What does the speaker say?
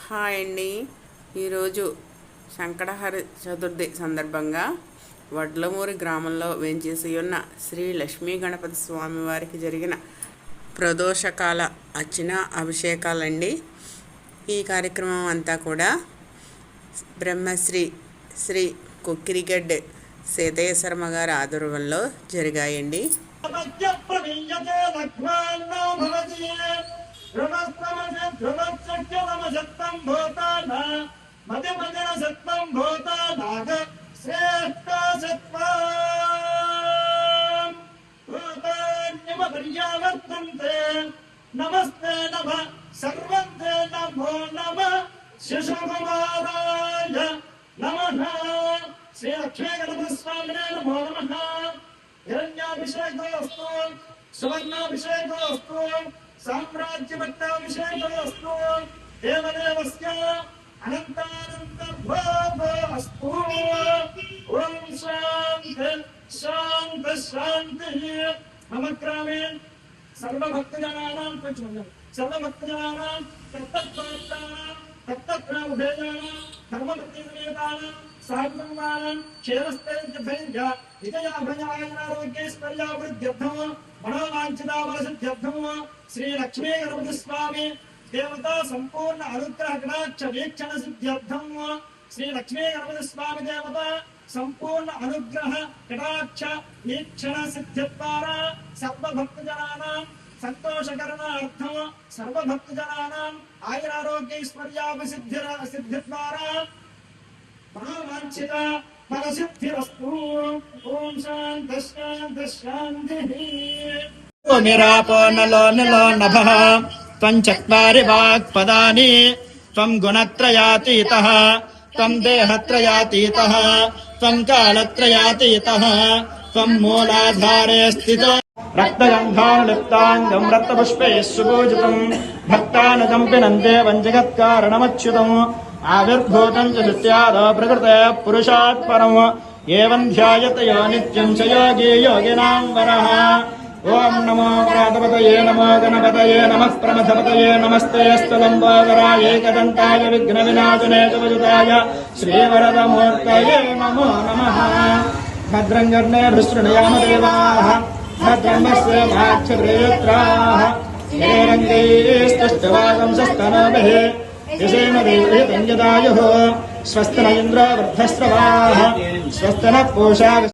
Hi అండి. ఈరోజు సంకటహర చతుర్థి సందర్భంగా వడ్లమూరి గ్రామంలో వేంచేసి ఉన్న శ్రీ లక్ష్మీ గణపతి స్వామి వారికి జరిగిన ప్రదోషకాల అర్చన అభిషేకాలండి. ఈ కార్యక్రమం అంతా కూడా బ్రహ్మశ్రీ శ్రీ కొక్కిరిగడ్డ సీతయ్య శర్మ గారి ఆధ్వర్యంలో జరిగాయండి. నమస్తే నమ సర్వంతే నమో నమ శిశుకుమారాయ నమః శ్రీ లక్ష్మీ గణపతి స్వామినే నమో నమః హిరణ్యాభిషేకోస్తు సువర్ణాభిషేకోస్తు సామ్రాజ్యపట్టాభిషేకోస్తు దేవదేవస్య అనంతానంద భోగోస్తు ఓం శాంతి శాంతి శాంతి మమ గ్రామే సర్వభక్తజనానాం సర్వభక్తజనానాం తత్తత్ప్రాముభేజానాం ధర్మభక్తివేదానాం సాధువానాం క్షేమస్థైర్యభైర్య విజయాభయారోగ్యైశ్వర్యాభివృద్ధ్యర్థం మనోవాంఛితాఫలసిద్ధ్యర్థం శ్రీ లక్ష్మీ గణపతి స్వామి దేవతా సంపూర్ణ అనుగ్రహ కటాక్ష వీక్షణ సిద్ధ్యర్థం శ్రీ లక్ష్మీ గణపతి స్వామి దేవత సంపూర్ణ అనుగ్రహ కటాక్ష వీక్షణ సిద్ధ్యద్వారా సర్వభక్తజనానాం సంతోషకరణార్థం సర్వభక్తజనానాం ఆయురారోగ్యైశ్వర్యాభిసిద్ధిద్వారా మనోవాంఛిత ఫలసిద్ధిరస్తు. ఓం శాంతి శాంతి శాంతి. నిరాపో నలో నలో నభః త్వం చత్వారి వాక్పదాని త్వం గుణత్రయాతీతః త్వం దేహత్రయాతీతః త్వం కాలత్రయాతీతః త్వం మూలాధారే స్థితో రక్తగంధానులిప్తాంగం రక్తపుష్పైః సుపూజితం భక్తానుకంపినం దేవం జగత్కారణమచ్యుతం ఆవిర్భూతం చ నిత్యాదో ప్రకృతే పురుషాత్ పరం ఏవం ధ్యాయతయో నిత్యం చ యోగి యోగినాం వరః. ఓం నమో గణపతయే నమో గణపతయే నమః ప్రమథపతయే నమస్తే స్థలంబోదరాయ ఏకదంతాయ విఘ్న వినాశనే వజుతాయ శ్రీవరదమూర్తయే నమో నమః. భద్రం కర్ణేభిశృణుయామ దేవాః భద్రం పశ్యేమాక్షప్రేయత్రాః హిరణ్యైస్తుష్టవాగంసస్తనోభిః యసేమ దేవహితం యదాయుః స్వస్తి న ఇంద్రో వృద్ధశ్రవాః స్వస్తి నః పూషా